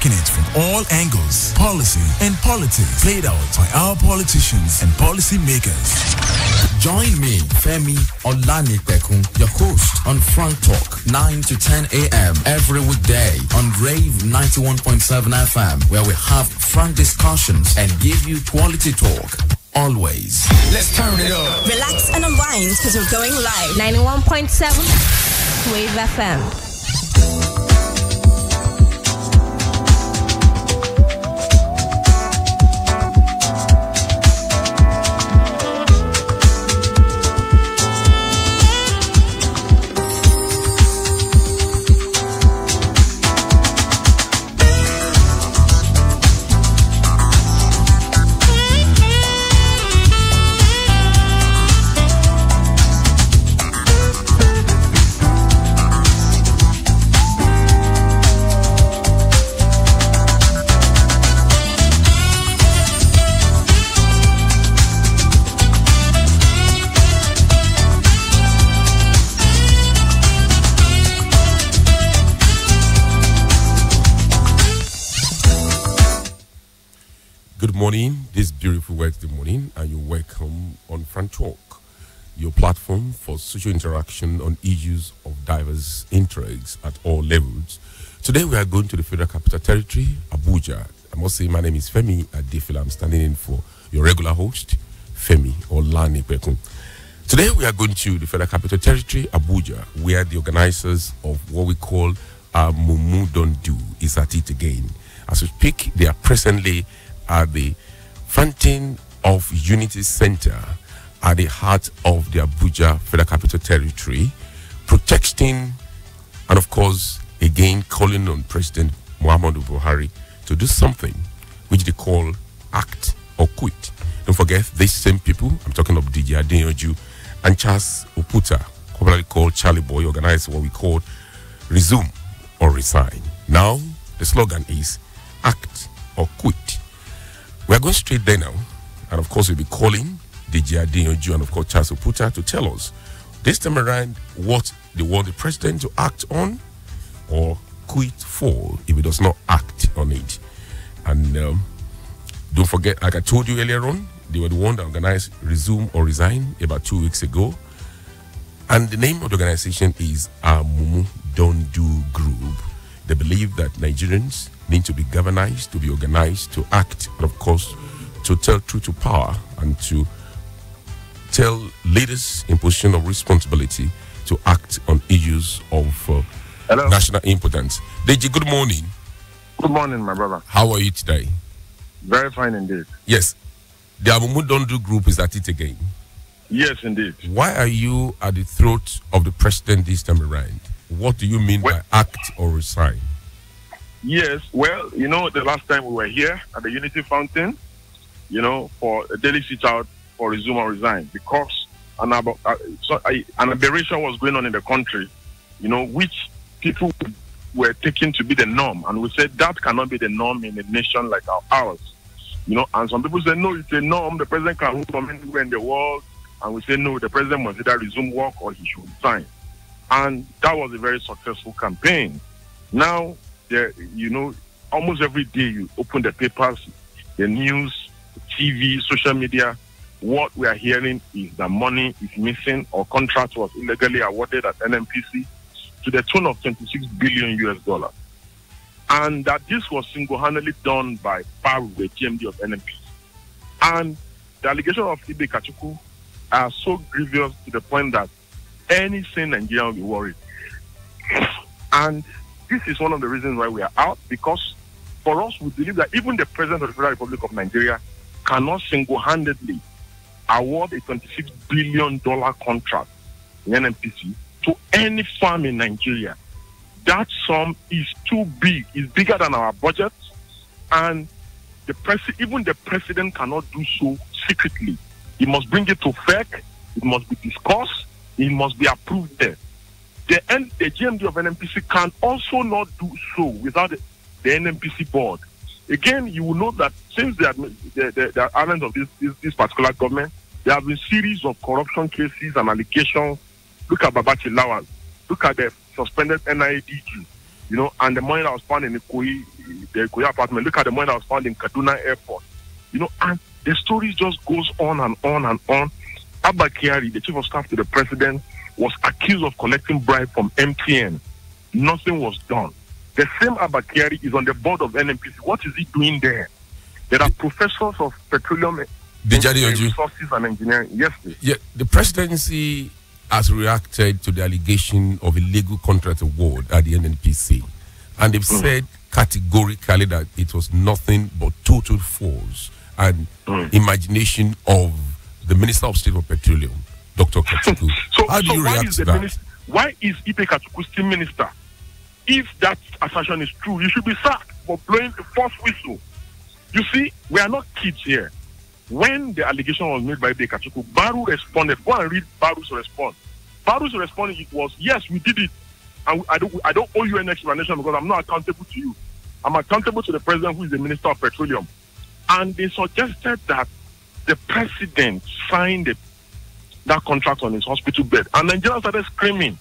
taking it from all angles. Policy and politics played out by our politicians and policy makers. Join me, Femi Olanipekun, your host on Frank Talk, 9 to 10 a.m. every weekday on Rave 91.7 FM, where we have frank discussions and give you quality talk. Always. Let's turn it up. Relax and unwind because we're going live. 91.7 Wave FM. Good morning, this beautiful Wednesday morning, and you're welcome on Front Talk, your platform for social interaction on issues of diverse interests at all levels. Today we are going to the Federal Capital Territory, Abuja. I must say my name is Femi Adefila. I'm standing in for your regular host, Femi Olanipekun. Today we are going to the Federal Capital Territory, Abuja, where the organizers of what we call Mumu Don't Do is at it again. As we speak, they are presently at the Fountain of Unity Center at the heart of the Abuja Federal Capital Territory, protesting and, of course, again calling on President Muhammadu Buhari to do something which they call act or quit. Don't forget, these same people, I'm talking of DJ Adeyanju and Charles Oputa, commonly called Charlie Boy, organized what we call resume or resign. Now, the slogan is act or quit. We are going straight there now, and of course we'll be calling DJ Adeyanju and of course Charles Oputa to tell us this time around what they want the president to act on or quit for if he does not act on it. And don't forget, like I told you earlier on, they were the one that organized Resume or Resign about 2 weeks ago, and the name of the organization is Mumu Don't Do Group. They believe that Nigerians need to be galvanized, to be organized, to act, and of course, to tell truth to power and to tell leaders in position of responsibility to act on issues of national importance. Deji, good morning. Good morning, my brother. How are you today? Very fine indeed. Yes. The Mumu Don't Do Group is at it again. Yes, indeed. Why are you at the throat of the president this time around? What do you mean by act or resign? Yes, well, you know, the last time we were here at the Unity Fountain, you know, for a daily sit-out for Resume or Resign, because an aberration was going on in the country, you know, which people were taking to be the norm. And we said that cannot be the norm in a nation like ours. You know, and some people say, no, it's a norm. The president can rule from anywhere in the world. And we say, no, the president must either resume work or he should resign. And that was a very successful campaign. Now, you know, almost every day you open the papers, the news, the TV, social media, what we are hearing is that money is missing or contract was illegally awarded at NNPC to the tune of $26 billion US. And that this was single-handedly done by Paru, the GMD of NNPC. And the allegation of Ibe Kachuku are so grievous to the point that any sane Nigerian will be worried. And this is one of the reasons why we are out, because for us, we believe that even the President of the Federal Republic of Nigeria cannot single-handedly award a $26 billion contract in NNPC to any farm in Nigeria. That sum is too big. It's bigger than our budget. And even the President cannot do so secretly. He must bring it to FEC. It must be discussed. It must be approved there. The GMD of NNPC can also not do so without the NNPC board. Again, you will note that since the advent of this particular government, there have been series of corruption cases and allegations. Look at Babachi Lawal. Look at the suspended NIA DG. and the money that was found in the Ikoyi apartment. Look at the money that was found in Kaduna Airport. And the story just goes on and on and on. Abba Kyari, the chief of staff to the president, was accused of collecting bribe from MTN. Nothing was done. The same Abba Kyari is on the board of NNPC. What is he doing there? There are professors of petroleum resources and engineering. Yes, please. Yeah, the presidency has reacted to the allegation of illegal contract award at the NNPC. And they've said categorically that it was nothing but total force and imagination of the Minister of State for Petroleum, Dr. Katiku. How do you react to that? Why is Ipe Katiku still minister? If that assertion is true, you should be sacked for blowing a false whistle. You see, we are not kids here. When the allegation was made by Ipe Katiku, Baru responded. Go and read Baru's response. Baru's response was, yes, we did it. And I don't owe you an explanation because I'm not accountable to you. I'm accountable to the president, who is the Minister of Petroleum. And they suggested that the president signed that contract on his hospital bed. And Nigerians started screaming.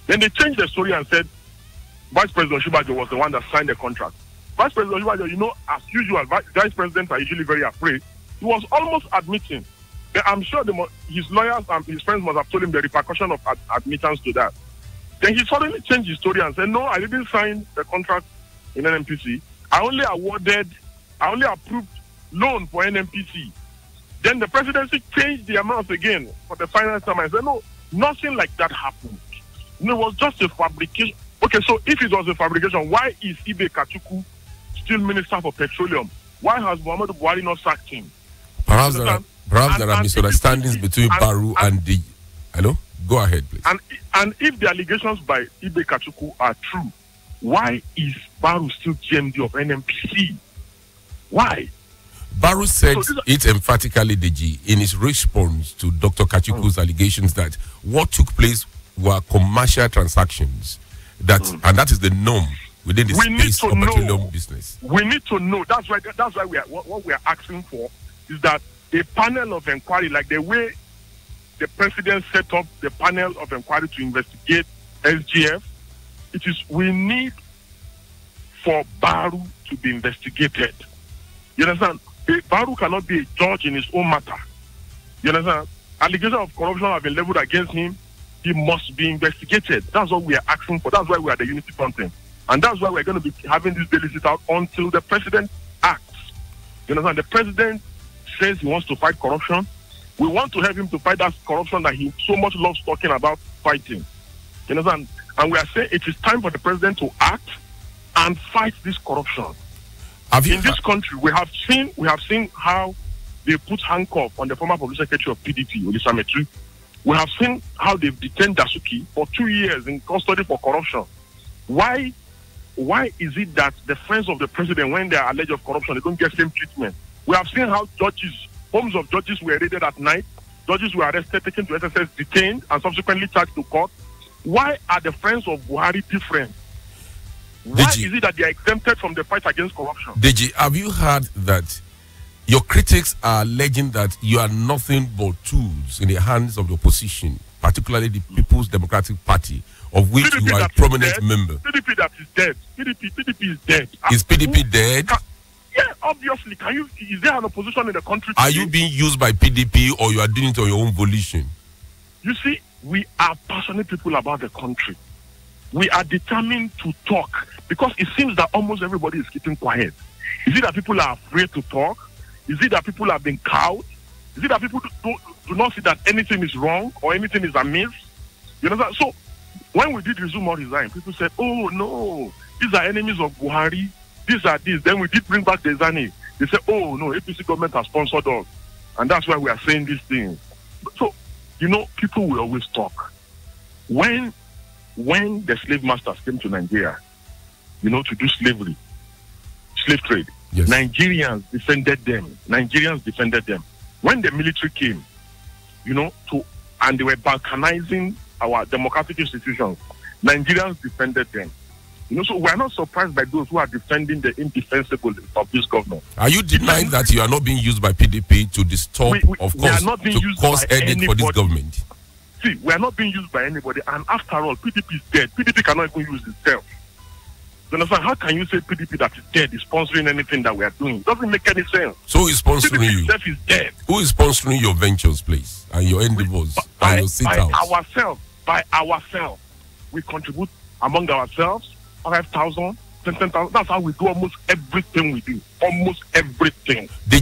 Then they changed the story and said Vice President Oshibajo was the one that signed the contract. Vice President Oshibajo, as usual, vice presidents are usually very afraid. He was almost admitting. I'm sure his lawyers and his friends must have told him the repercussion of admittance to that. Then he suddenly changed his story and said, no, I didn't sign the contract in NNPC. I only approved loan for NNPC. Then the presidency changed the amount again for the final time. I said, no, nothing like that happened. It was just a fabrication. Okay, so if it was a fabrication, why is Ibe Katiku still Minister for Petroleum? Why has Muhammadu Buhari not sacked him? Perhaps there are misunderstandings between Baru and the... Hello? Go ahead, please. And if the allegations by Ibe Katiku are true, why is Baru still GMD of NNPC? Why? Baru said it emphatically, DG, in his response to Dr. Kachiku's allegations that what took place were commercial transactions, and that is the norm within the space of petroleum business. We need to know. That's why what we are asking for is that a panel of inquiry, like the way the president set up the panel of inquiry to investigate SGF, we need for Baru to be investigated. You understand? Baru cannot be a judge in his own matter. You understand? Allegations of corruption have been leveled against him. He must be investigated. That's what we are asking for. That's why we are the Unity Fountain. And that's why we're going to be having this daily sit out until the president acts. You understand? The president says he wants to fight corruption. We want to help him to fight that corruption that he so much loves talking about fighting. You understand? And we are saying it is time for the president to act and fight this corruption. In this country, we have seen how they put handcuff on the former public secretary of PDP, Olisametri. We have seen how they've detained Dasuki for 2 years in custody for corruption. Why is it that the friends of the president, when they are alleged of corruption, they don't get same treatment? We have seen how homes of judges were raided at night. Judges were arrested, taken to SSS, detained, and subsequently charged to court. Why are the friends of Buhari different? Why is it that they are exempted from the fight against corruption? Deji, have you heard that your critics are alleging that you are nothing but tools in the hands of the opposition, particularly the People's Democratic Party, of which PDP you are a prominent member? PDP that is dead. PDP is dead. Is PDP dead? Yeah, obviously. Is there an opposition in the country today? Are you being used by PDP or you are doing it on your own volition? You see, we are passionate people about the country. We are determined to talk because it seems that almost everybody is keeping quiet. Is it that people are afraid to talk? Is it that people have been cowed? Is it that people do not see that anything is wrong or anything is amiss? You know, so when we did Resume or Resign, people said, oh no, these are enemies of Buhari. These are this. Then we did bring back the Zani. They said, oh no, APC government has sponsored us. And that's why we are saying these things. So, people will always talk. When the slave masters came to Nigeria, to do slave trade, yes, Nigerians defended them. When the military came, and they were balkanizing our democratic institutions, Nigerians defended them. So we are not surprised by those who are defending the indefensible of this government. Are you denying that you are not being used by PDP to disturb, to cause headache for this government? See, we are not being used by anybody, and after all, PDP is dead. PDP cannot even use itself. You understand? How can you say PDP that is dead is sponsoring anything that we are doing? It doesn't make any sense. So who is sponsoring PDP you? itself is dead. Who is sponsoring your ventures, please, and your endeavors, and your sit-outs? By ourselves, we contribute among ourselves, 5,000, 10,000. That's how we do almost everything we do. Almost everything. We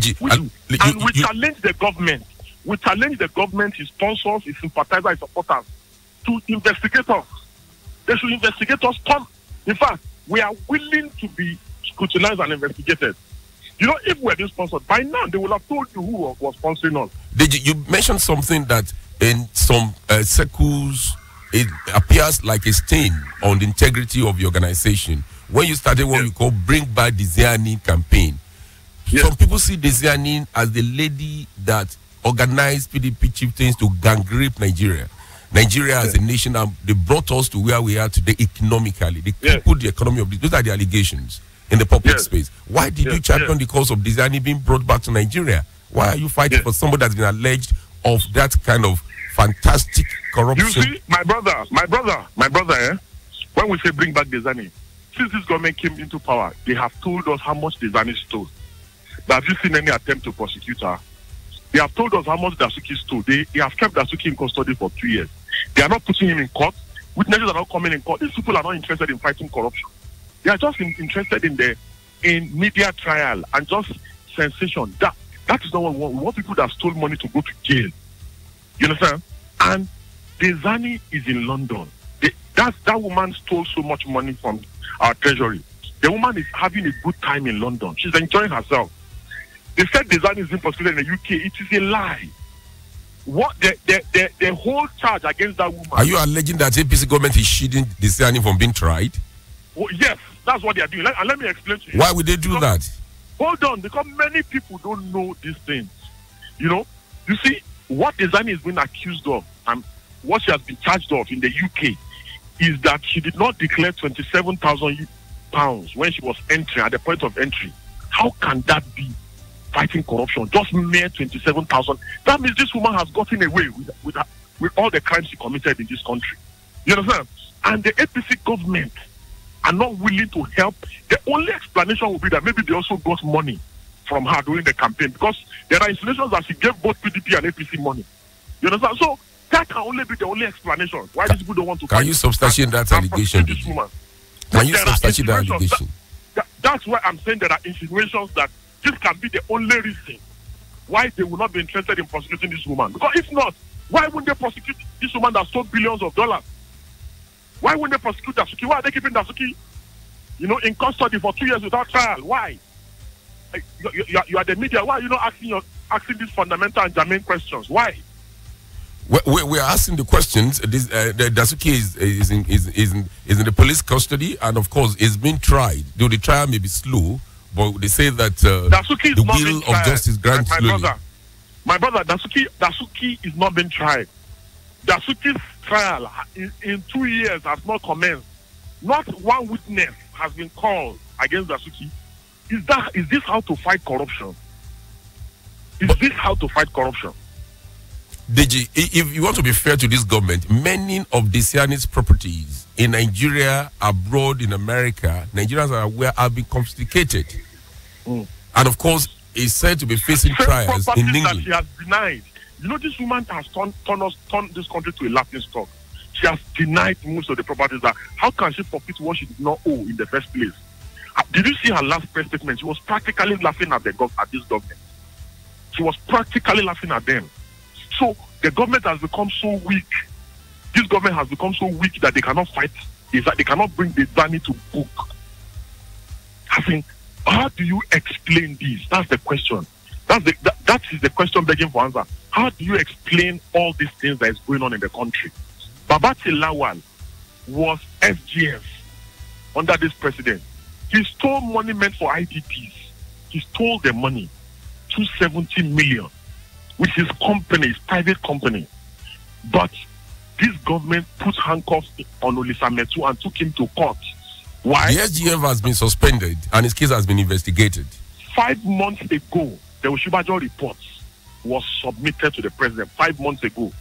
challenge the government. We challenge the government, his sponsors, his sympathizers, his supporters, to investigate us. They should investigate us. In fact, we are willing to be scrutinized and investigated. You know, if we had been sponsored, by now they would have told you who was sponsoring us. You mentioned something that in some circles, it appears like a stain on the integrity of the organization. When you started what you call Bring Back Desiani campaign, some people see Desiani as the lady that organized PDP chieftains to gang rape Nigeria. Nigeria as a nation, they brought us to where we are today economically. They crippled the economy of this. Those are the allegations in the public space. Why did you champion the cause of Desiani being brought back to Nigeria? Why are you fighting for somebody that's been alleged of that kind of fantastic corruption? You see, my brother, when we say bring back Desiani, since this government came into power, they have told us how much Desiani stole. But have you seen any attempt to prosecute her? They have told us how much Dasuki stole. They have kept Dasuki in custody for 2 years. They are not putting him in court. Witnesses are not coming in court. These people are not interested in fighting corruption. They are just interested in media trial and just sensation. That is not what we want. We want people that stole money to go to jail. You understand? And Desiani is in London. That woman stole so much money from our treasury. The woman is having a good time in London. She's enjoying herself. They said Desiani is being prosecuted in the UK. It is a lie. What the whole charge against that woman. Are you alleging that APC government is shielding Desiani from being tried? Well, yes, that's what they are doing. And let me explain to you. Why would they do that? Hold on, because many people don't know these things. You know, you see, what Desiani is being accused of and what she has been charged of in the UK is that she did not declare £27,000 when she was entering at the point of entry. How can that be fighting corruption? Just mere 27,000. That means this woman has gotten away with all the crimes she committed in this country. You understand? And the APC government are not willing to help. The only explanation will be that maybe they also got money from her during the campaign, because there are insinuations that she gave both PDP and APC money. You understand? So that can only be the only explanation why these people don't want to. Can you substantiate that allegation? This woman. Can you substantiate that allegation? That's why I'm saying there are insinuations that this can be the only reason why they will not be interested in prosecuting this woman. Because if not, why wouldn't they prosecute this woman that stole billions of dollars? Why wouldn't they prosecute Dasuki? Why are they keeping Dasuki, in custody for 2 years without trial? Why? You are the media. Why are you not asking these fundamental and germane questions? Why? We are asking the questions. The Dasuki is in the police custody, and of course is being tried. Though the trial may be slow, but they say that Dasuki the will of justice grants slowly. My brother, Dasuki is not being tried. Dasuki's trial in 2 years has not commenced. Not one witness has been called against Dasuki. Is this how to fight corruption? Is this how to fight corruption? Deji, if you want to be fair to this government, many of Desiani's properties in Nigeria, abroad, in America, Nigerians are aware have been confiscated. And of course, is said to be facing trials in England. That she has denied. You know, this woman has turned this country to a laughing stock. She has denied most of the properties. That how can she forfeit what she did not owe in the first place? Did you see her last press statement? She was practically laughing at this government. She was practically laughing at them. So the government has become so weak. This government has become so weak that they cannot fight. They cannot bring the Dani to book. I think, how do you explain this? That's the question. That is the question begging for answer. How do you explain all these things that is going on in the country? Babati Lawal was SGF under this president. He stole money meant for IDPs. He stole the money, 270 million, which is company, his private company. But this government put handcuffs on Olisa Metu and took him to court. Why? The SGF has been suspended and his case has been investigated. 5 months ago, the Oshibajo report was submitted to the president 5 months ago.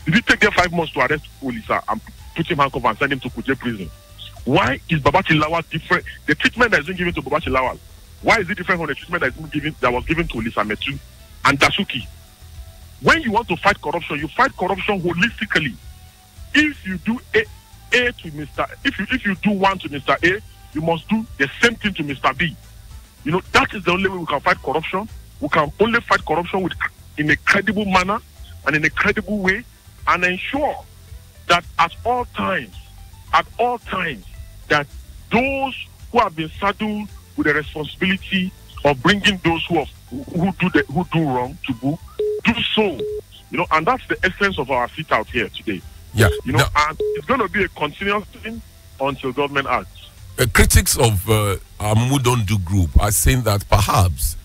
Did it take them 5 months to arrest Olisa and put him handcuffed and send him to Kuje prison? Why is Babachi Lawal different? The treatment that is being given to Babachi Lawal, why is it different from the treatment that was given to Lisa Metu and Dasuki? When you want to fight corruption, you fight corruption holistically. If you do A to Mr. If you do one to Mr. A, you must do the same thing to Mr. B. You know, that is the only way we can fight corruption. We can only fight corruption in a credible manner and in a credible way, and ensure that at all times, that those who have been saddled with the responsibility of bringing those who do wrong to book, do so. You know, and that's the essence of our sit out here today. Yeah. You know, and it's going to be a continuous thing until government acts. Critics of our Mood On Do group are saying that perhaps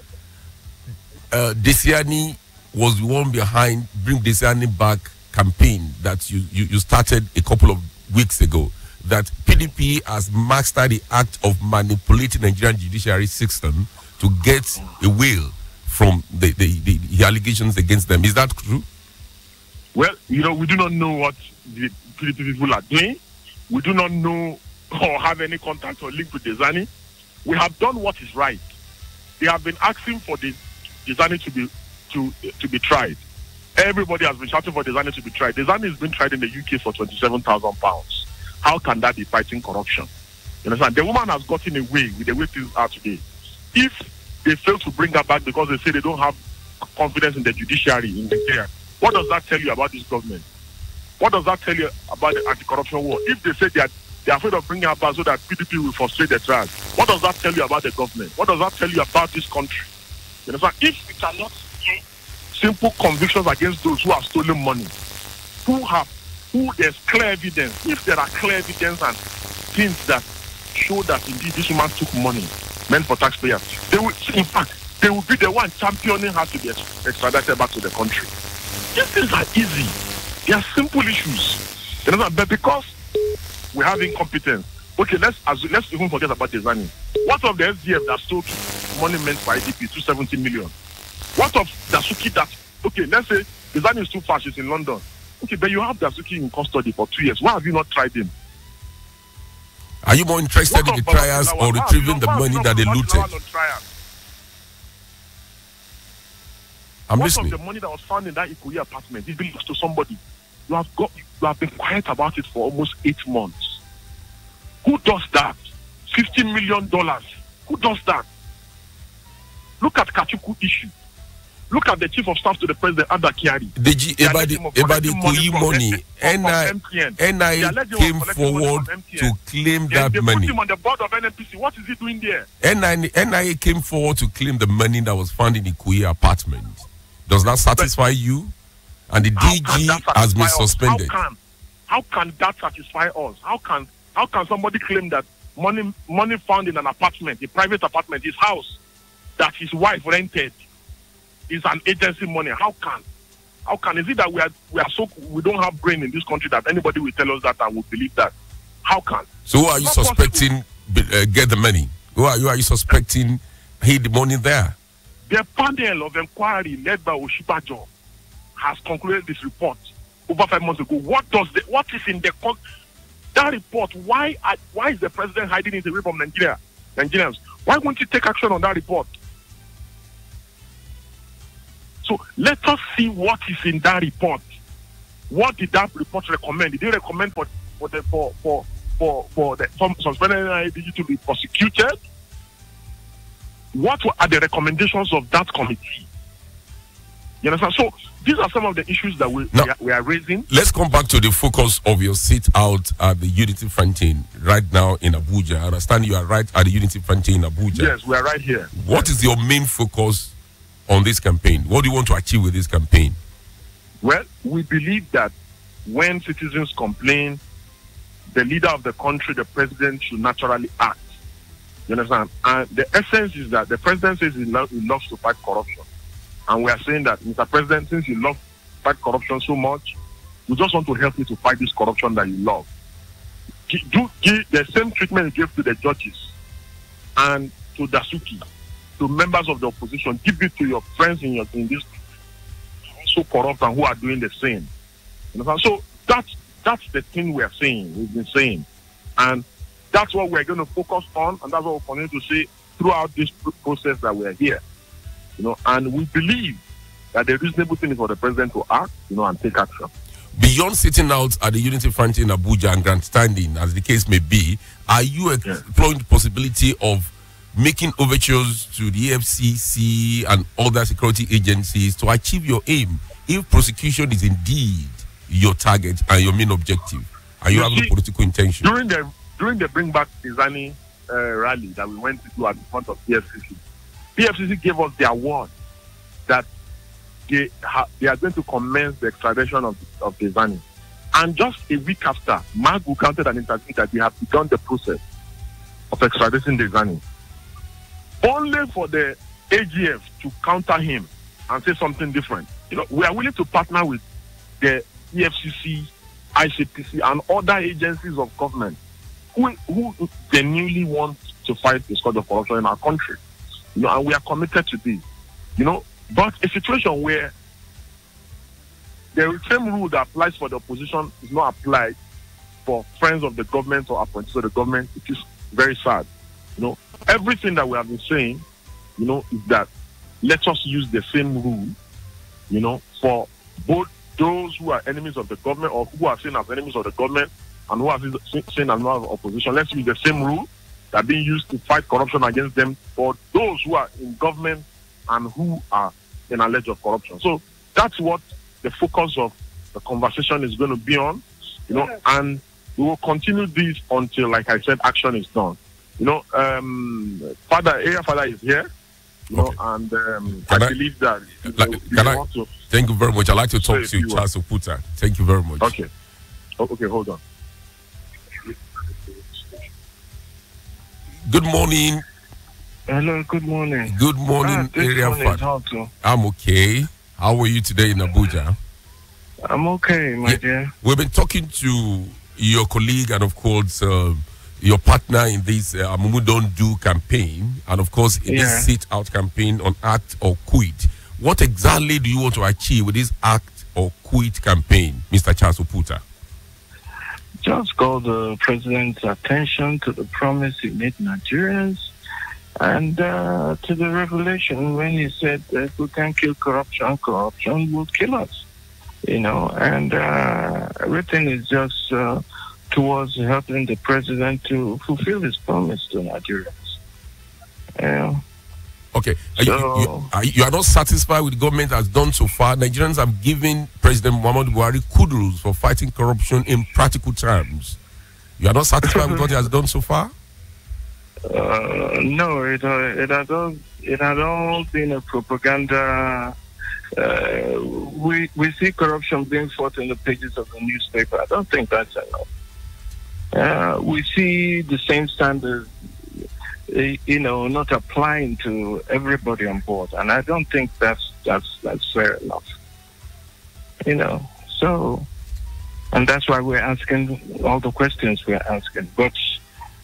Desiani was the one behind Bring Desiani Back campaign that you started a couple of weeks ago, that PDP has mastered the act of manipulating the Nigerian judiciary system to get away from the allegations against them. Is that true? Well, you know, we do not know what the PDP people are doing. We do not know or have any contact or link with Dezani. We have done what is right. They have been asking for the Dezani to be tried. Everybody has been shouting for Dezani to be tried. Dezani has been tried in the UK for £27,000. How can that be fighting corruption? You understand? The woman has gotten away with the way things are today. If they fail to bring her back because they say they don't have confidence in the judiciary in Nigeria, what does that tell you about this government? What does that tell you about the anti-corruption war? If they say they're afraid of bringing her back so that PDP will frustrate the trial, what does that tell you about the government? What does that tell you about this country? You understand? If we cannot get simple convictions against those who have stolen money, who there's clear evidence, if there are clear evidence and things that show that indeed this woman took money meant for taxpayers, they will, in fact, they will be the one championing her to be extradited back to the country. These things are easy. They are simple issues. You know, but because we have incompetence, okay, let's even forget about Dezani. What of the SDF that stole money meant for IDP, 270 million? What of Dasuki that, okay, let's say Dezani is too far, she's in London. Okay, but you have Dasuki in custody for 2 years. Why have you not tried him? Are you more interested in the trials or retrieving the money that they looted? I'm listening. What of the money that was found in that Ikoyi apartment? It belongs to somebody. You have been quiet about it for almost 8 months. Who does that? $50 million. Who does that? Look at Kachuku issue. Look at the chief of staff to the president, Ada Kiari. Everybody Ikoyi money. NI came forward to claim that money. They put him on the board of NNPC. What is he doing there? NIA came forward to claim the money that was found in the Ikoyi apartment. Does that satisfy you? And the DG has been suspended. How can that satisfy us? How can somebody claim that money found in an apartment, a private apartment, his house, that his wife rented, is an agency money? How can is it that we don't have brain in this country that anybody will tell us that and will believe that? How can? So who are you suspecting get the money? Who are you suspecting hid the money there? The panel of inquiry led by Oshibajo has concluded this report over 5 months ago. What is in that report? Why is the president hiding it away from Nigerians? Why won't you take action on that report? So let us see what is in that report. What did that report recommend? Did it recommend for the suspended NIADG to be prosecuted? What are the recommendations of that committee? You understand? So these are some of the issues that we are raising. Let's come back to the focus of your sit out at the Unity Frontier right now in Abuja. I understand you are right at the Unity Frontier in Abuja. Yes, we are right here. What is your main focus on this campaign? What do you want to achieve with this campaign? Well, we believe that when citizens complain, the leader of the country, the president, should naturally act. You understand? And the essence is that the president says he loves to fight corruption. And we are saying that, Mr. President, since you love to fight corruption so much, we just want to help you to fight this corruption that you love. Do give the same treatment you gave to the judges and to Dasuki, to members of the opposition. Give it to your friends in this so corrupt and who are doing the same. You know? So that's the thing we are saying. We've been saying, and that's what we're going to focus on, and that's what we're going to say throughout this process that we're here. And we believe that the reasonable thing is for the president to act, and take action. Beyond sitting out at the Unity Front in Abuja and grandstanding, as the case may be, are you exploring the possibility of making overtures to the FCC and other security agencies to achieve your aim, if prosecution is indeed your target and your main objective? Are you having a political intention? During the Bring Back Designing rally that we went to do at the front of PFCC gave us their word that they are going to commence the extradition of Designing. And just a week after, Mark recounted an interview that they have begun the process of extraditing Designing. Only for the AGF to counter him and say something different. We are willing to partner with the EFCC, ICPC, and other agencies of government who genuinely want to fight the scourge of corruption in our country. And we are committed to this. But a situation where the same rule that applies for the opposition is not applied for friends of the government or appointees of the government, it is very sad. Everything that we have been saying, is that let us use the same rule, for both those who are enemies of the government or who are seen as enemies of the government and who are seen as members of opposition. Let's use the same rule that are being used to fight corruption against them for those who are in government and who are in alleged of corruption. So that's what the focus of the conversation is going to be on, and we will continue this until, like I said, action is done. Area Father is here, and I believe that thank you very much. I'd like to talk to you, Charles Oputa. Thank you very much. Okay, hold on. Good morning. Hello, good morning. Good morning, Area Father. I'm okay. How are you today in Abuja? I'm okay, my dear. We've been talking to your colleague and, of course, your partner in this Amumu Don't Do campaign, and of course in this sit-out campaign on Act or Quit. What exactly do you want to achieve with this Act or Quit campaign, Mr. Charles Oputa? Just call the president's attention to the promise he made Nigerians and to the revelation when he said that if we can kill corruption, corruption will kill us. And everything is just towards helping the president to fulfill his promise to Nigerians. Okay. You are not satisfied with the government has done so far? Nigerians have given President Muhammadu Buhari kudos for fighting corruption in practical terms. You are not satisfied with what he has done so far? No, it had all been a propaganda. We see corruption being fought in the pages of the newspaper. I don't think that's enough. We see the same standards, not applying to everybody on board, and I don't think that's fair enough. So, and that's why we're asking all the questions we're asking. But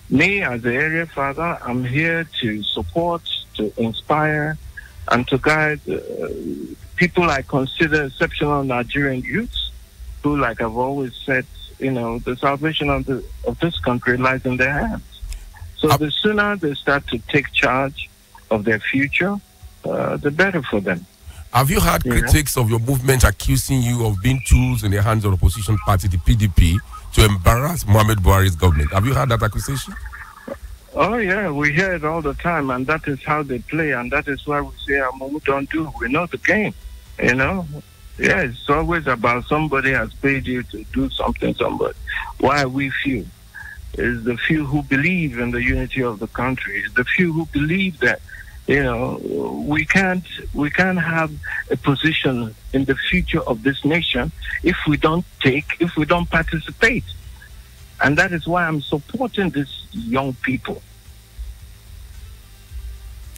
me, as the area father, I'm here to support, to inspire, and to guide people I consider exceptional Nigerian youths who, like I've always said, the salvation of this country lies in their hands. So the sooner they start to take charge of their future, the better for them. Have you had critics of your movement accusing you of being tools in the hands of the opposition party, the PDP, to embarrass Muhammadu Buhari's government? Have you had that accusation? Oh, yeah, we hear it all the time, and that is how they play, and that is why we say, Amumu don't do. We know the game, Yeah, it's always about somebody has paid you to do something, somebody. Why we few? It's the few who believe in the unity of the country. It's the few who believe that, we can't have a position in the future of this nation if we don't participate. And that is why I'm supporting these young people.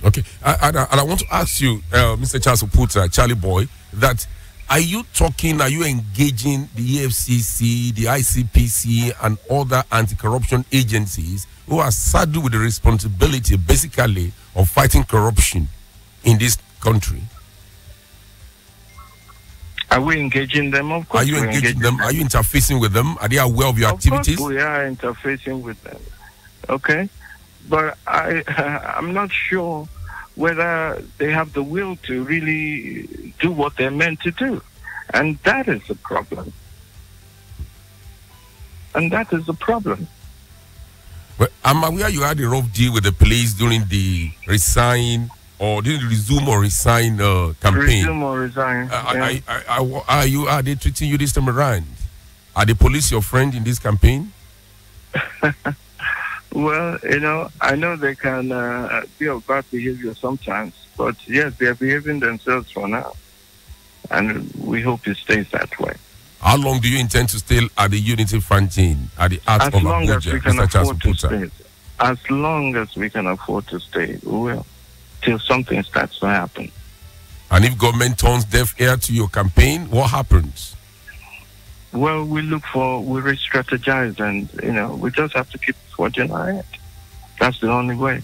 Okay. And I want to ask you, Mr. Charles Oputa, Charlie Boy, that are you engaging the EFCC, the ICPC, and other anti-corruption agencies who are saddled with the responsibility, basically, of fighting corruption in this country? Are we engaging them? Of course. Are you engaging them? Are you interfacing with them? Are they aware of your activities? Of course we are interfacing with them. okay? But I'm not sure whether they have the will to really do what they're meant to do. And that is the problem. And that is the problem. Well, I'm aware you had a rough deal with the police during the resign or during the resume or resign campaign. Resume or resign. Are they treating you this time around? Are the police your friend in this campaign? Well, I know they can be of bad behavior sometimes, but yes, they're behaving themselves for now. And we hope it stays that way. How long do you intend to stay at the Unity Fountain at the Art of Abuja? As long as we can afford to stay. As long as we can afford to stay, we will. Till something starts to happen. And if government turns deaf ear to your campaign, what happens? Well, we re-strategize and, we just have to keep forging ahead. That's the only way.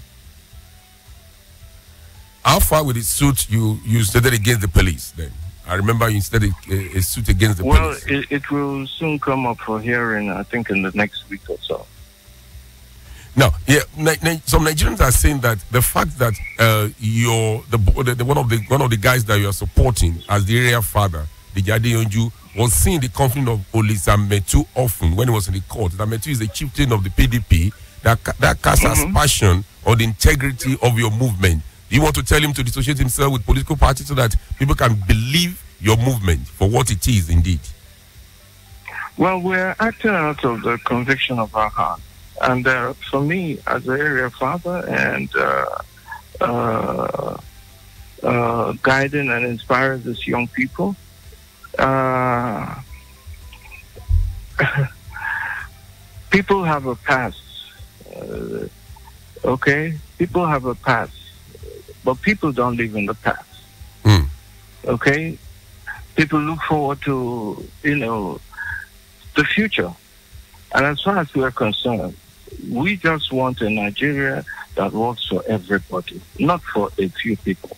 How far will it suit you stated against the police then? I remember you stated a suit against the police. Well, it will soon come up for hearing, I think, in the next week or so. Now, some Nigerians are saying that the fact that one of the guys that you are supporting as the area father, the Jadeyonju, was seeing the conflict of Metu often when he was in the court. That Metu is the chieftain of the PDP that casts aspersion on the integrity of your movement. Do you want to tell him to dissociate himself with political parties so that people can believe your movement for what it is indeed? Well, we're acting out of the conviction of our heart. And for me, as an area father and guiding and inspiring these young people, people have a past, okay? People have a past, but people don't live in the past, okay? People look forward to, the future. And as far as we're concerned, we just want a Nigeria that works for everybody, not for a few people.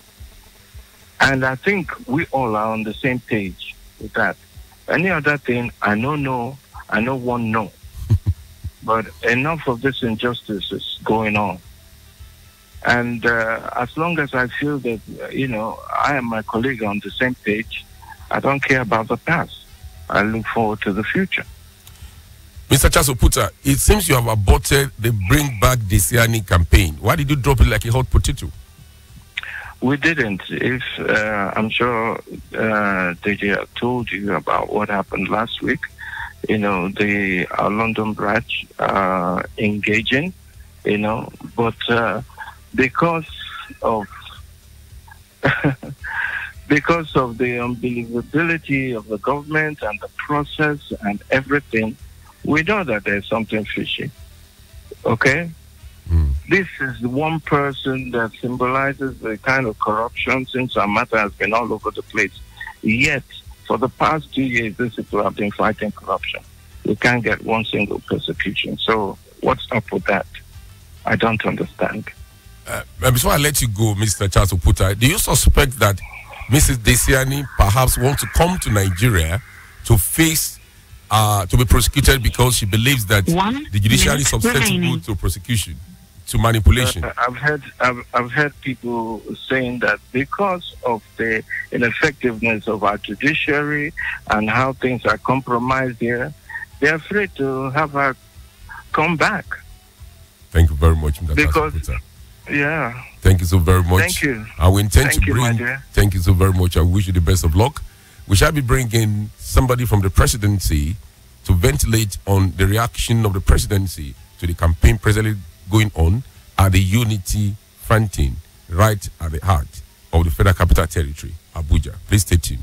And I think we all are on the same page with that. Any other thing, I know one no. But enough of this injustice is going on. And as long as I feel that, I and my colleague are on the same page, I don't care about the past. I look forward to the future. Mr. Chasoputa, it seems you have aborted the Bring Back Desiani campaign. Why did you drop it like a hot potato? We didn't. If I'm sure DJ told you about what happened last week, our London branch engaging, but because of because of the unbelievability of the government and the process and everything, we know that there's something fishy. Okay? This is one person that symbolizes the kind of corruption since our matter has been all over the place. Yet, for the past 2 years, these people have been fighting corruption. We can't get one single persecution. So, what's up with that? I don't understand. Before I let you go, Mr. Charles Oputa, do you suspect that Mrs. Desiani perhaps wants to come to Nigeria to face to be prosecuted because she believes that the judiciary is susceptible to prosecution, to manipulation? I've heard people saying that because of the ineffectiveness of our judiciary and how things are compromised here, they're afraid to have her come back. Thank you very much, Mr. Chasoputa. Yeah. Thank you so very much. Thank you. I will intend to bring. Thank you so very much. I wish you the best of luck. We shall be bringing somebody from the presidency to ventilate on the reaction of the presidency to the campaign presently going on at the Unity Fountain, right at the heart of the Federal Capital Territory, Abuja. Please stay tuned.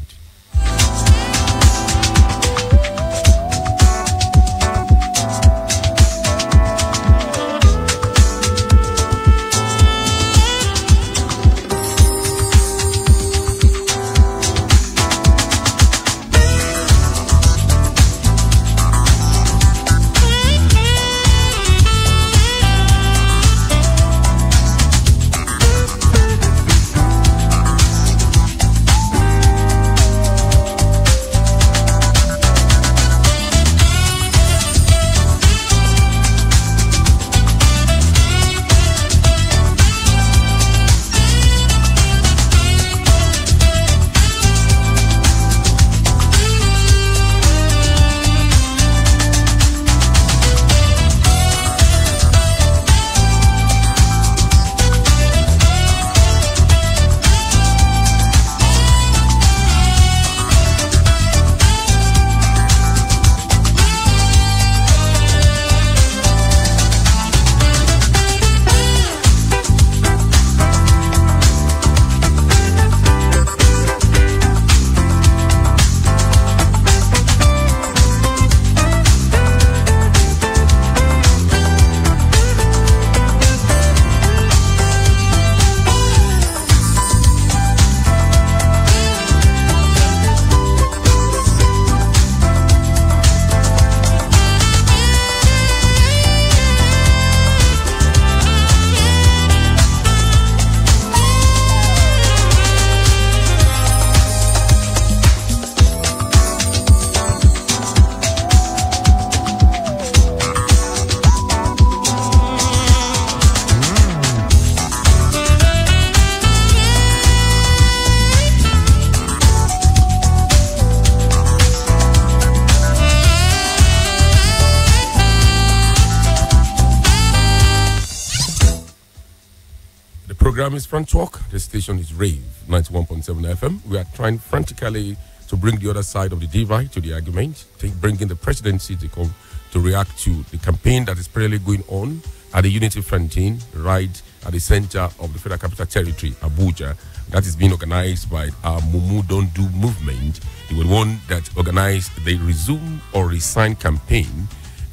program is Front Talk. The station is Rave 91.7 FM. We are trying frantically to bring the other side of the divide to the argument, bringing the presidency to come to react to the campaign that is currently going on at the Unity Frontier, right at the center of the Federal Capital Territory, Abuja. That is being organized by our Mumu Don't Do movement. They were the one that organized the Resume or Resign campaign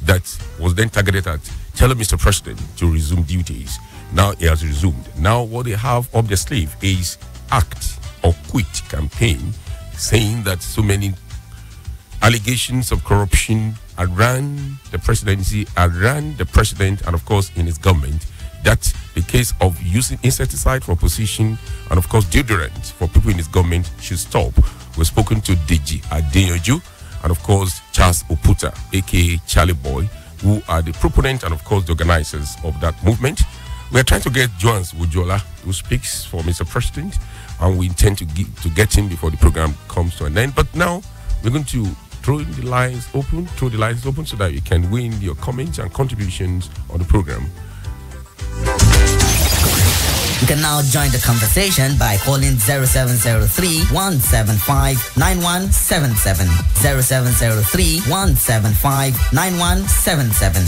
that was then targeted at telling Mr. President to resume duties. Now he has resumed. Now what they have up their sleeve is Act or Quit campaign, saying that so many allegations of corruption around the presidency, around the president, and of course in his government, that the case of using insecticide for opposition and of course deodorant for people in his government should stop. We've spoken to Deji Adeyanju and of course Charles Oputa, aka Charlie Boy, who are the proponents and of course the organizers of that movement. We are trying to get Joans Wujola, who speaks for Mr. President, and we intend to get him before the program comes to an end. But now we're going to throw the lines open so that you can win your comments and contributions on the program. You can now join the conversation by calling 0703-175-9177, 0703-175-9177,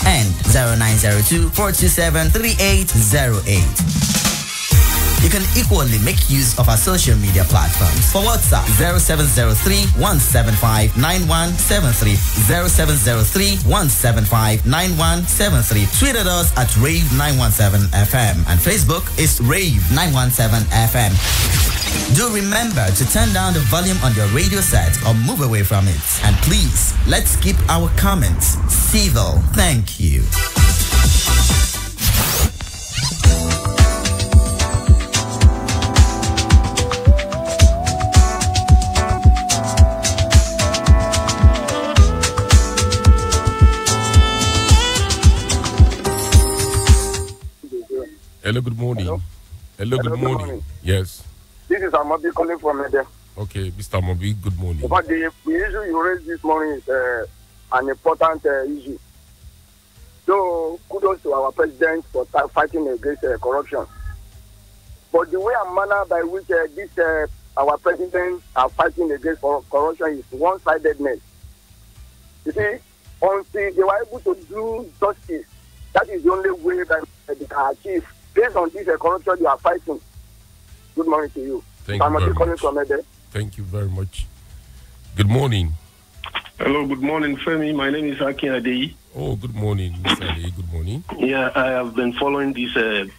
and 0902-427-3808. You can equally make use of our social media platforms. For WhatsApp, 0703-175-9173, 0703-175-9173. Tweet at us at Rave917FM, and Facebook is Rave917FM. Do remember to turn down the volume on your radio set or move away from it. And please, let's keep our comments civil. Thank you. Hello, good morning. Hello, good morning. Yes. This is Amobi calling from Ede. Okay, Mr. Amobi, good morning. But the issue you raised this morning is an important issue. So, kudos to our president for fighting against corruption. But the way and manner by which our presidents are fighting against corruption is one-sidedness. You see, until they were able to do justice, that is the only way that they can achieve. Based on this corruption they are fighting. Good morning to you. Thank you very much. Thank you very much. Good morning. Hello, good morning, Femi. My name is Akin Adeyi. Oh, good morning, Mr. Adeyi. Good morning. Yeah, I have been following this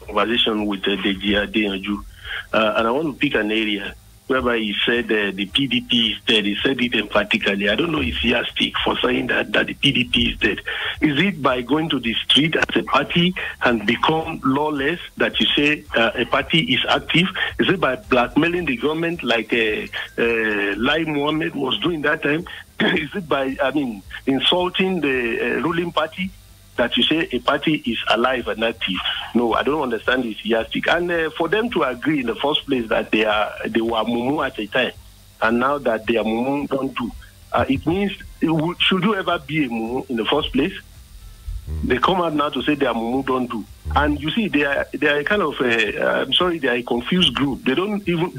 conversation with Deji Adeyanju, and I want to pick an area whereby he said the PDP is dead. He said it emphatically. I don't know if he has stick for saying that the PDP is dead. Is it by going to the street as a party and become lawless that you say a party is active? Is it by blackmailing the government like Lai Mohammed was doing that time? Is it by, insulting the ruling party that you say a party is alive and active? No, I don't understand this yardstick. And for them to agree in the first place that they were mumu at a time, and now that they are mumu don't do, it means should you ever be a mumu in the first place? They come out now to say they are mumu don't do, and you see they are a kind of they are a confused group. They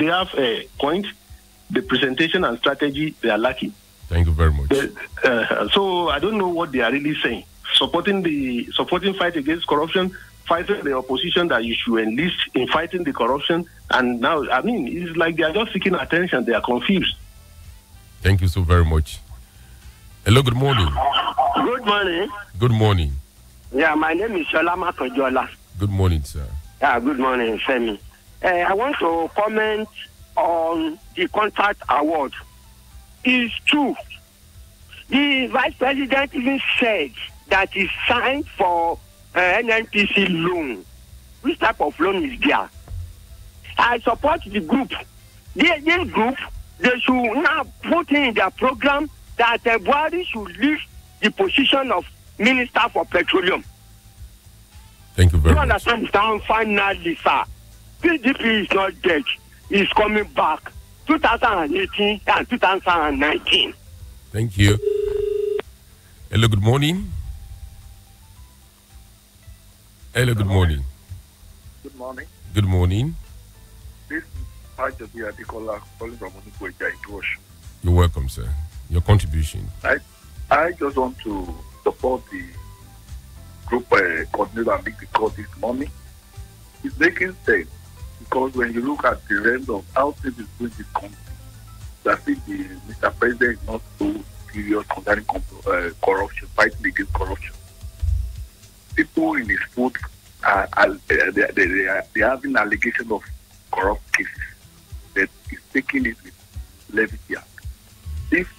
have a point, the presentation and strategy they are lacking. Thank you very much. So I don't know what they are really saying. Supporting fight against corruption, fighting the opposition that you should enlist in fighting the corruption, and now it's like they are just seeking attention. They are confused. Thank you so very much. Hello, good morning. Good morning. Good morning. Yeah, my name is Shalama Kojola. Good morning, sir. Yeah, good morning, Femi. I want to comment on the contract award. It's true. The vice president even said that he signed for NNPC loan. Which type of loan is there? I support the group. This group, they should now put in their program that Buhari should leave the position of Minister for Petroleum. Thank you very much. You understand? Now, finally, sir, PDP is not dead. It's coming back. 2018 and 2019. Thank you. Hello, good morning. Hello, good morning. Good morning. Good morning. This is Adefila calling from Olanipekun. You're welcome, sir. Your contribution. I just want to support the group coordinator and make the call this morning. It's making sense because when you look at the range of how things is going this country, that the Mr. President is not so serious concerning corruption, fighting against corruption. People in his foot they have an allegation of corrupt cases that is taking it with levity. If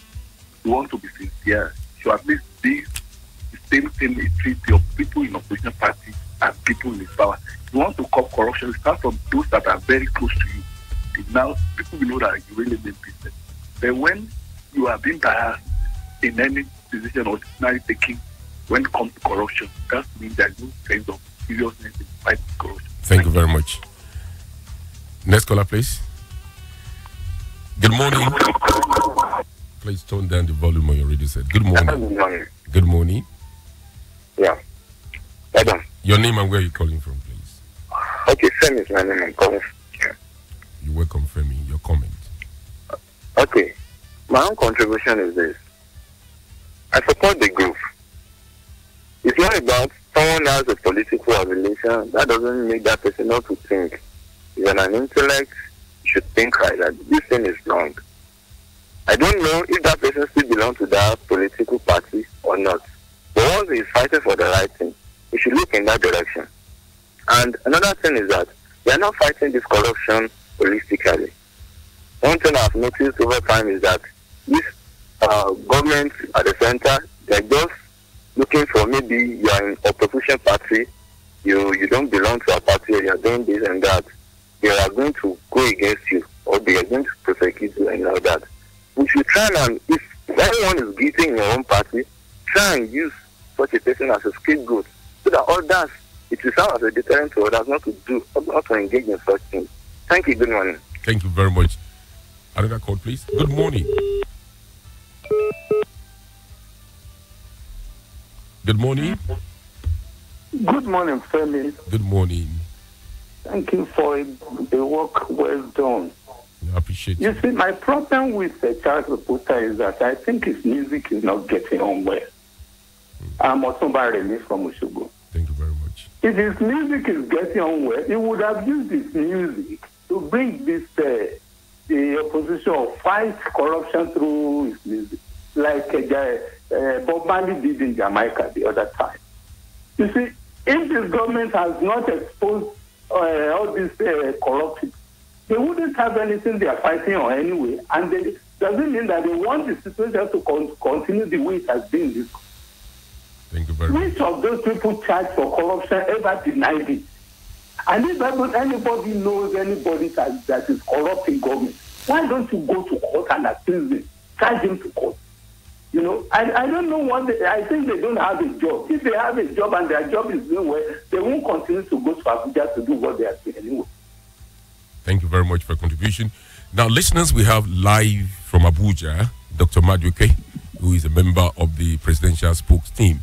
you want to be sincere, you should at least be the same thing they treat your people in opposition party and people in his power. You want to curb corruption, start from those that are very close to you. Now people will know that you really mean business. But when you are being biased in any decision or disciplinary taking when it comes to corruption, that means there's no sense of seriousness in fighting corruption. Thank you very much. Next caller, please. Good morning. Please tone down the volume on your radio set. Good morning. Good morning. Good morning. Yeah. Adam. Your name and where you're calling from, please. Okay, Femi is my name. I'm calling from here. You're welcome, Femi. Your comment. Okay. My own contribution is this. I support the group. It's not about someone has a political affiliation. That doesn't make that person not to think. Even an intellect should think right that this thing is wrong. I don't know if that person still belongs to that political party or not. But once he's fighting for the right thing, we should look in that direction. And another thing is that we are not fighting this corruption holistically. One thing I've noticed over time is that this government at the center, they're just looking for maybe you are in opposition party, you don't belong to a party, or you're doing this and that. They are going to go against you, or they are going to prosecute you and all that. We should try and, if anyone is guilty in your own party, try and use such a person as a scapegoat, so that others, it will serve as a deterrent to others not to engage in such things. Thank you. Good morning. Thank you very much. Another call, please. Good morning. Good morning. Good morning, Femi. Good morning. Thank you for the work well done. I appreciate it. You see, my problem with Charles Reporter is that I think his music is not getting on well. I'm also by release from Oshogo. Thank you very much. If his music is getting on well, he would have used his music to bring this the opposition or fight corruption through his music, like Bob Marley did in Jamaica the other time. You see, if this government has not exposed all these corruption, they wouldn't have anything they are fighting on anyway, and they doesn't mean that they want the situation to continue the way it has been. This. Thank you very much. Which of those people charged for corruption ever denied it? And if anybody knows anybody that is corrupt in government, why don't you go to court and accuse him, charge him to court? You know, I don't know what I think they don't have a job. If they have a job and their job is doing well, they won't continue to go to Abuja to do what they are doing anyway. Thank you very much for your contribution. Now, listeners, we have live from Abuja, Dr. Maduke, who is a member of the presidential spokes team.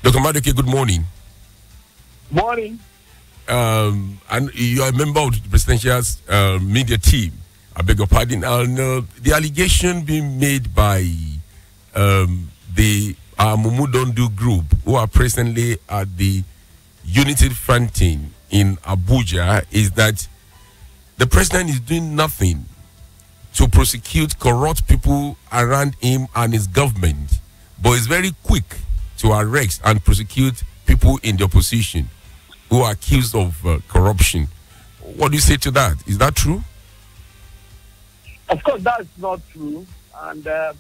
Dr. Maduke, good morning. Morning. And you are a member of the presidential media team. I beg your pardon. The allegation being made by the Mumudondu group, who are presently at the United Fronting in Abuja, is that the president is doing nothing to prosecute corrupt people around him and his government, but is very quick to arrest and prosecute people in the opposition who are accused of corruption. What do you say to that? Is that true? Of course, that's not true. And first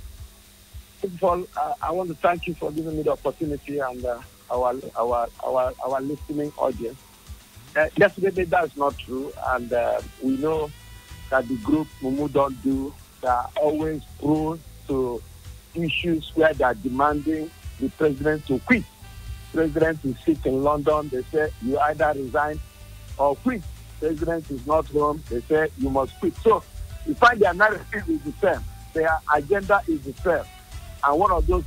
of all, I want to thank you for giving me the opportunity and our listening audience. Definitely, that's not true. And we know that the group Mumu Don't Do, they are always prone to issues where they are demanding the president to quit. President is sick in London. They say you either resign or quit. President is not home. They say you must quit. So you find their narrative is the same. Their agenda is the same. And one of those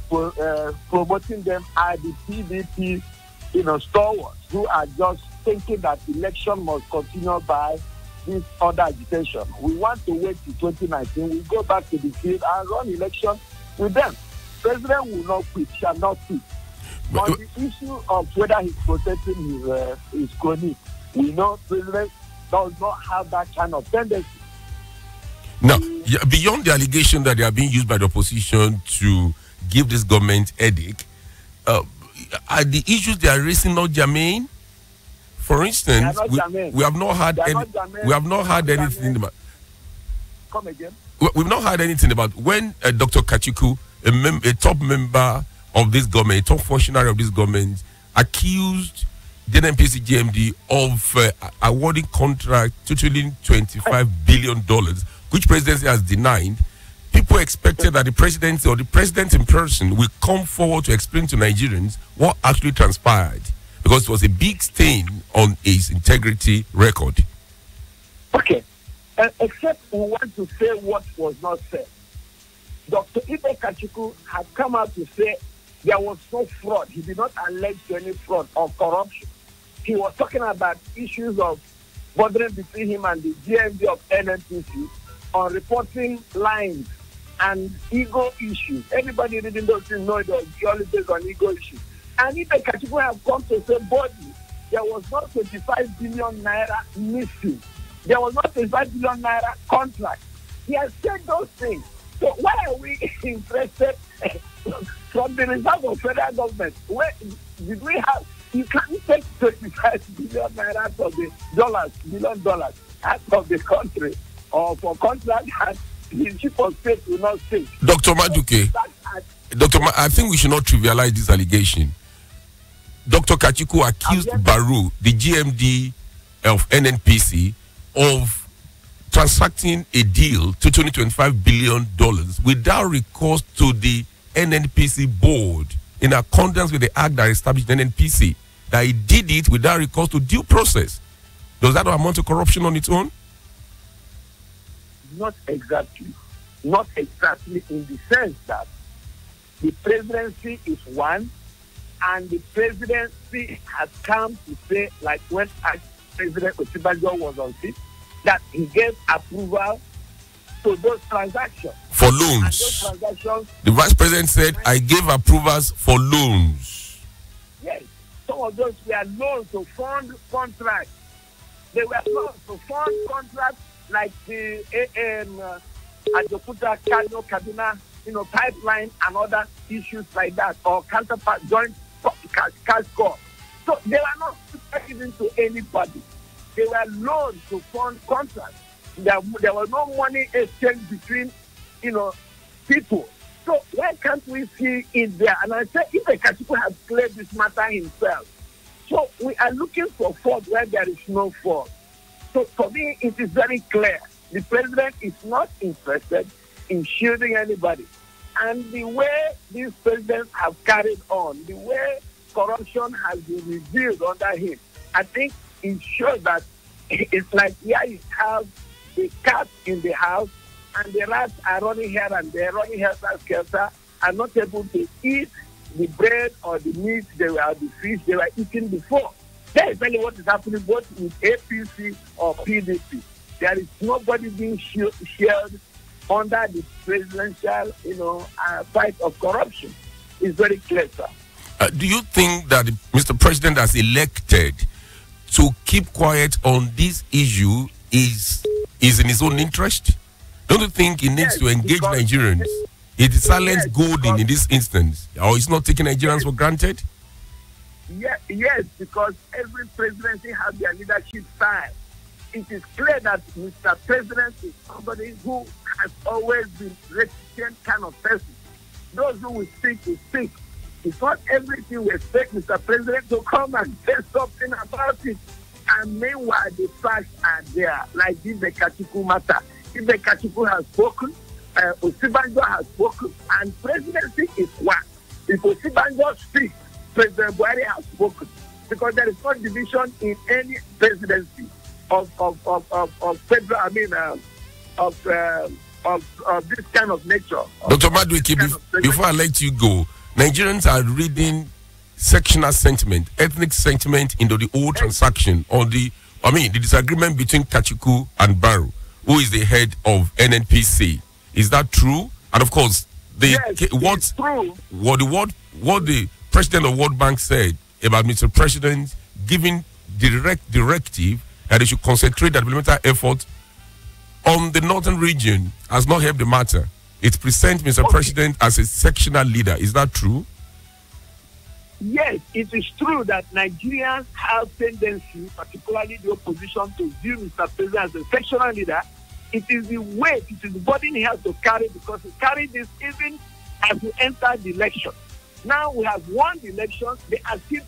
promoting them are the PDP, stalwarts who are just thinking that election must continue by this other agitation. We want to wait till 2019. We go back to the field and run election with them. President will not quit, shall not quit. On the issue of whether he's protecting his crony, we know President does not have that kind of tendency. Now, beyond the allegation that they are being used by the opposition to give this government headache, are the issues they are raising not germane? For instance, we have not had anything about. Come again. We've not heard anything about when Dr. Kachiku, a top member of this government, a top functionary of this government, accused the NPC GMD of awarding contract totaling $25 billion, which presidency has denied. People expected that the presidency or the president in person will come forward to explain to Nigerians what actually transpired, because it was a big stain on his integrity record. Okay. Except we want to say what was not said. Dr. Ibe Kachiku had come out to say there was no fraud. He did not allege any fraud or corruption. He was talking about issues of bordering between him and the GMD of NNPC on reporting lines and ego issues. Everybody reading those things know it was purely based on ego issues. And Ibe Kachiku have come to say, body, there was not 25 billion naira missing. There was not 25 billion naira contract. He has said those things. So why are we interested from the result of federal government? Where did we have? You can't take 25 billion naira out of the billion dollars out of the country, or for contract that the chief of state will not say. Dr. Maduke, I think we should not trivialize this allegation. Dr. Kachiku accused Baru, the GMD of NNPC, of transacting a deal to $25 billion without recourse to the NNPC board, in accordance with the act that established NNPC, that he did it without recourse to due process. Does that amount to corruption on its own? Not exactly. Not exactly, in the sense that the presidency is one, and the presidency has come to say, like when President Osinbajo was on seat, that he gave approval to those transactions. For loans. And those transactions, the vice president said, I gave approvals for loans. Yes. Some of those were loans to fund contracts. They were loans to fund contracts like the Ajokuta, Kano, Kaduna, pipeline and other issues like that, or counterpart joint cash call. So they were not given to anybody. They were loans to fund contracts. There was no money exchange between, people. So why can't we see it there? And I say, if the Kachiku has cleared this matter himself, so we are looking for fault where there is no fault. So for me, it is very clear. The president is not interested in shielding anybody. And the way these presidents have carried on, the way corruption has been revealed under him, I think it shows that it's like here you have the cat in the house and the rats are running here and there, running helter-skelter, are not able to eat the bread or the meat or the fish they were eating before. That is really what is happening both with APC or PDP. There is nobody being shielded under the presidential, fight of corruption. It's very clear, sir. Do you think that Mr. President has elected to keep quiet on this issue is in his own interest? Don't you think he needs to engage Nigerians? It is silent golden in this instance, or he's not taking Nigerians for granted? Yes, because every presidency has their leadership style. It is clear that Mr. President is somebody who has always been reticent kind of person. Those who will speak. It's not everything we expect Mr. President to come and say something about it. And meanwhile, the facts are there, like the Kachiku matter. If the Kachiku has spoken, Osinbajo has spoken, and presidency is one. If Osinbajo speaks, President Buhari has spoken, because there is no division in any presidency of federal. Of this kind of nature. Dr. Madueke, before I let you go, Nigerians are reading sectional sentiment, ethnic sentiment into the whole transaction, on the disagreement between Kachuku and Barrow, who is the head of NNPC. Is that true? And of course, what the president of World Bank said about Mr. President giving directive that they should concentrate the developmental effort on the northern region has not helped the matter. It presents Mr. President as a sectional leader. Is that true? Yes, it is true that Nigerians have tendency, particularly the opposition, to view Mr. President as a sectional leader. It is the weight, it is the burden he has to carry, because he carried this even as we enter the election. Now we have won the election. They are still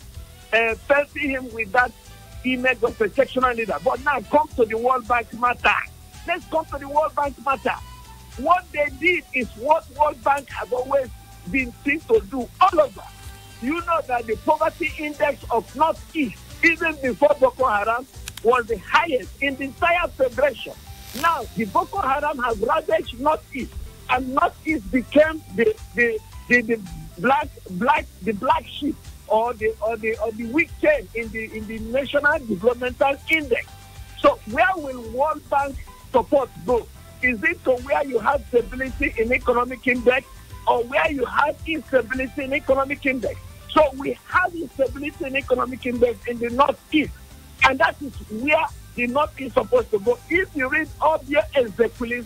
pelting him with that image of a sectional leader. But now come to the World Bank matter. Let's come to the World Bank matter. What they did is what World Bank has always been seen to do all over. You know that the poverty index of Northeast, even before Boko Haram, was the highest in the entire federation. Now, the Boko Haram has ravaged Northeast, and Northeast became the black sheep or the weak chain in the National Developmental Index. So, where will World Bank support go? Is it to where you have stability in economic index, or where you have instability in economic index? So we have instability in economic index in the Northeast, and that is where the Northeast is supposed to go. If you read Obia Ezekwele's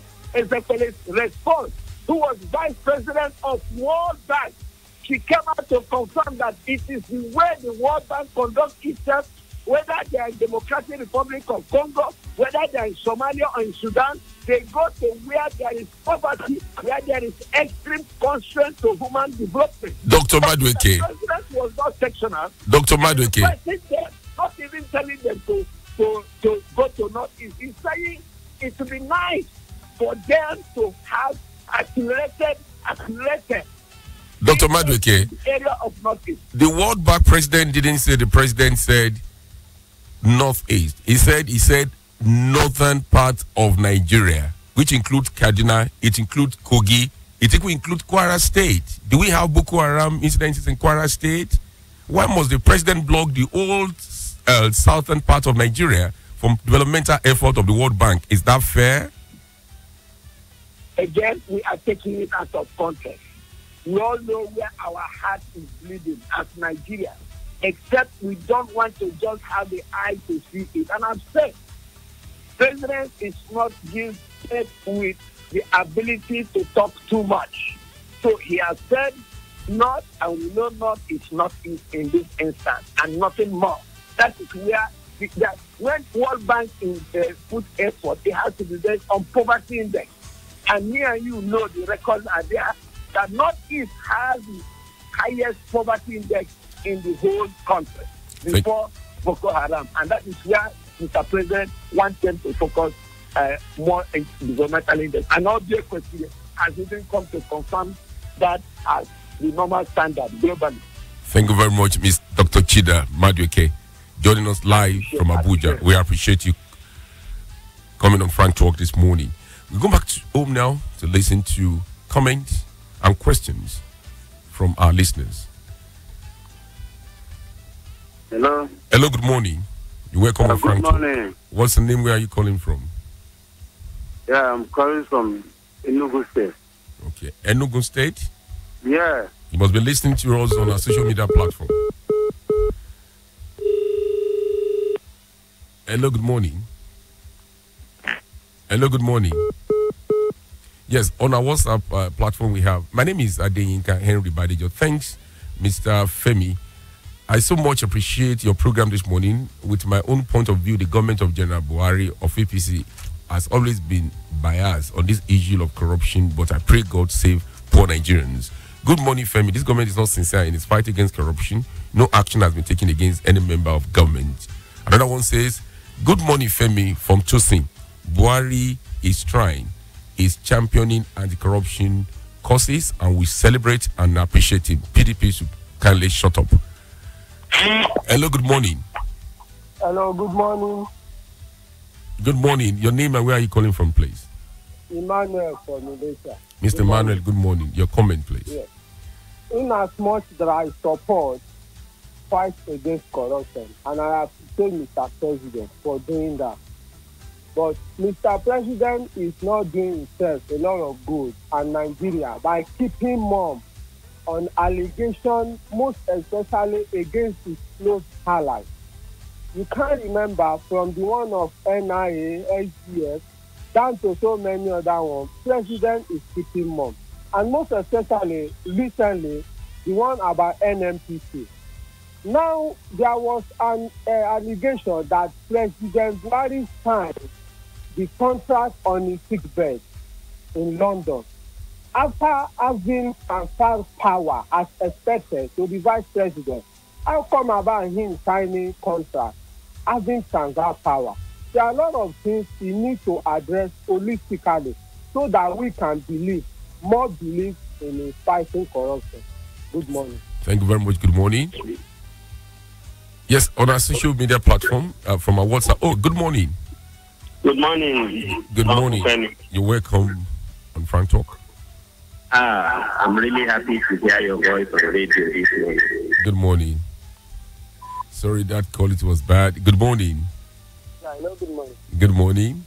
response, who was vice president of World Bank, she came out to confirm that it is the way the World Bank conducts itself, whether they are in Democratic Republic of Congo, whether they are in Somalia or in Sudan. They go to where there is poverty, where there is extreme constraint to human development. Dr. Madueke. The president was not sectional. Dr. Madueke. Not even telling them to go to Northeast. He's saying it would be nice for them to have accelerated. Dr. Madueke. Area of Northeast. The World Bank president didn't say the president said Northeast. He said northern part of Nigeria, which includes Kaduna, it includes Kogi, it includes Kwara State. Do we have Boko Haram incidences in Kwara State? Why must the president block the old southern part of Nigeria from developmental effort of the World Bank? Is that fair? Again, we are taking it out of context. We all know where our heart is bleeding as Nigeria, except we don't want to just have the eye to see it. And I've said, President is not gifted with the ability to talk too much. So he has said not, and we know not is not in this instance, and nothing more. That is where, when World Bank put effort, it has to be based on poverty index. And me and you know the records are there, that Northeast has the highest poverty index in the whole country before Boko Haram. And that is where Mr. President wants them to focus more on developmental index. And all the question has even come to confirm that as the normal standard globally. Thank you very much, Ms. Dr. Chida Madueke, joining us live from Abuja. We appreciate you coming on Frank Talk this morning. We go back to home now to listen to comments and questions from our listeners. Hello. Hello, good morning. You're welcome on Frank Talk. Good morning. What's the name? Where are you calling from? Yeah, I'm calling from Enugu State. Okay. Enugu State? Yeah. You must be listening to us on our social media platform. Hello, good morning. Hello, good morning. Yes, on our WhatsApp platform we have. My name is Adeyinka Henry Badejo. Thanks, Mr. Femi. I so much appreciate your program this morning. With my own point of view, the government of General Buhari of APC has always been biased on this issue of corruption, but I pray God save poor Nigerians. Good morning, Femi. This government is not sincere in its fight against corruption. No action has been taken against any member of government. Another one says, good morning, Femi from Tosin. Buhari is trying, is championing anti-corruption causes, and we celebrate and appreciate him. PDP should kindly shut up. Hello, good morning. Hello, good morning. Good morning. Your name and where are you calling from, please? Emmanuel from Malaysia. Mr. Emmanuel, good morning. Your comment, please. Yes. In as much that I support fight against corruption, and I appreciate Mr. President for doing that. But Mr. President is not doing himself a lot of good and Nigeria by keeping mum on allegations, most especially against his close allies. You can't remember from the one of NIA, SGF, down to so many other ones, President is keeping mum. And most especially, recently, the one about NMPC. Now, there was an allegation that President Buhari signed the contract on his sick bed in London after having transferred power as expected to the vice president. How come about him signing contract, having transferred power? There are a lot of things he needs to address holistically so that we can believe in fighting corruption. Good morning. Thank you very much. Good morning. Yes, on our social media platform, from our WhatsApp. Oh, good morning. Good morning. Good morning. You're welcome on Frank Talk. I'm really happy to hear your voice on the radio this morning. Good morning. Sorry, that quality was bad. Good morning. Yeah, hello, good morning. Good morning.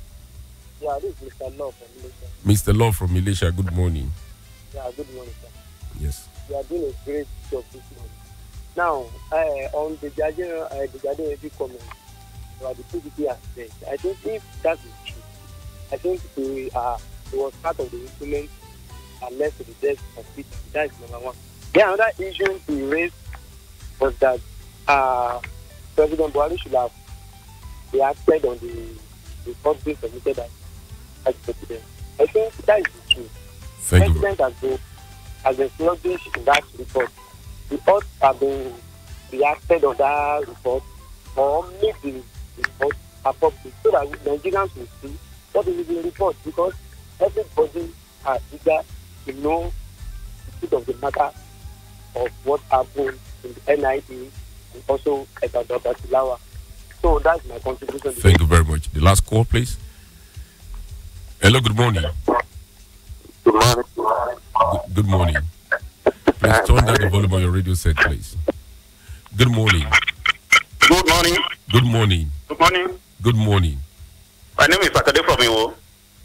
Yeah, this is Mr. Law from Malaysia. Mr. Law from Malaysia, good morning. Yeah, good morning, sir. Yes. You are doing a great job this morning. Now, on the Jade comment, about the PDP aspect, I don't think that is true. I think it was part of the instrument that led to the death of people. That is number one. The another issue he raised was that President Buhari should have reacted on the report being submitted as president. I think that is the truth. President has been sluggish in that report. The ought have been reacted on that report or make the report appropriate so that Nigerians will see what is in the report, because everybody are eager to know the truth of the matter of what happened in the NIE and also at Adefila. So that's my contribution. Thank you very much. The last call, please. Hello, good morning. Good morning. Good morning. Please turn down the volume on your radio set, please. Good morning. Good morning. Good morning. Good morning. Good morning. My name is Akade from Iwo.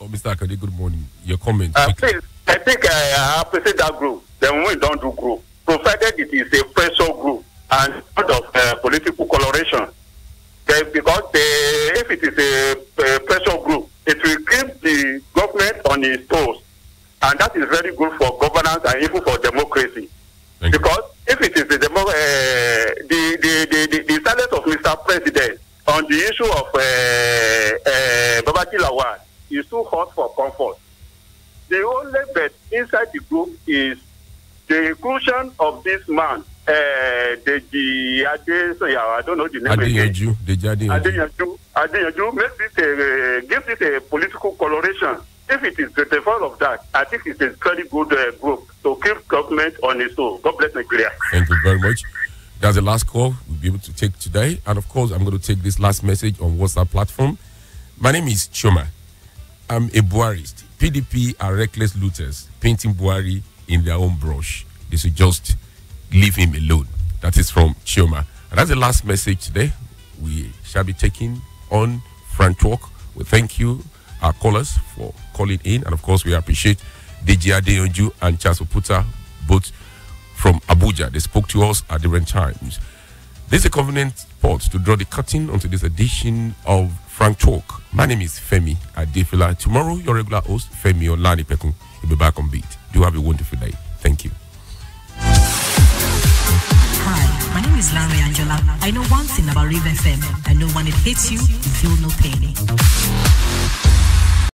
Oh, Mr. Akade, good morning. Your comment. Please, I think I appreciate that group. Then we don't do group, provided it is a pressure group and not of political coloration. Okay, because if it is a pressure group, it will keep the government on its toes. And that is very good for governance and even for democracy. Because if it is the silence of Mr. President on the issue of Babaki Lawal is too hot for comfort. The only bet inside the group is the inclusion of this man, Deji I don't know the name again. Adeyanju gives it a political coloration. If it is the default of that, I think it's a very good group to keep government on its own. God bless Nigeria. Thank you very much. That's the last call we'll be able to take today. And of course, I'm going to take this last message on WhatsApp platform. My name is Choma. I'm a Buharist. PDP are reckless looters, painting Buhari in their own brush. They should just leave him alone. That is from Choma. And that's the last message today. We shall be taking on Frank Talk. We thank you, our callers, for calling in. And of course, we appreciate Deji Adeyanju and Charles Oputa, both from Abuja. They spoke to us at different times. This is a convenient spot to draw the curtain onto this edition of Frank Talk. My name is Femi Adefila. Tomorrow, your regular host, Femi Olanipekun, will be back on beat. Do have a wonderful day. Thank you. Hi, my name is Larry Angela. I know one thing about Rave FM. I know when it hits you, you feel no pain.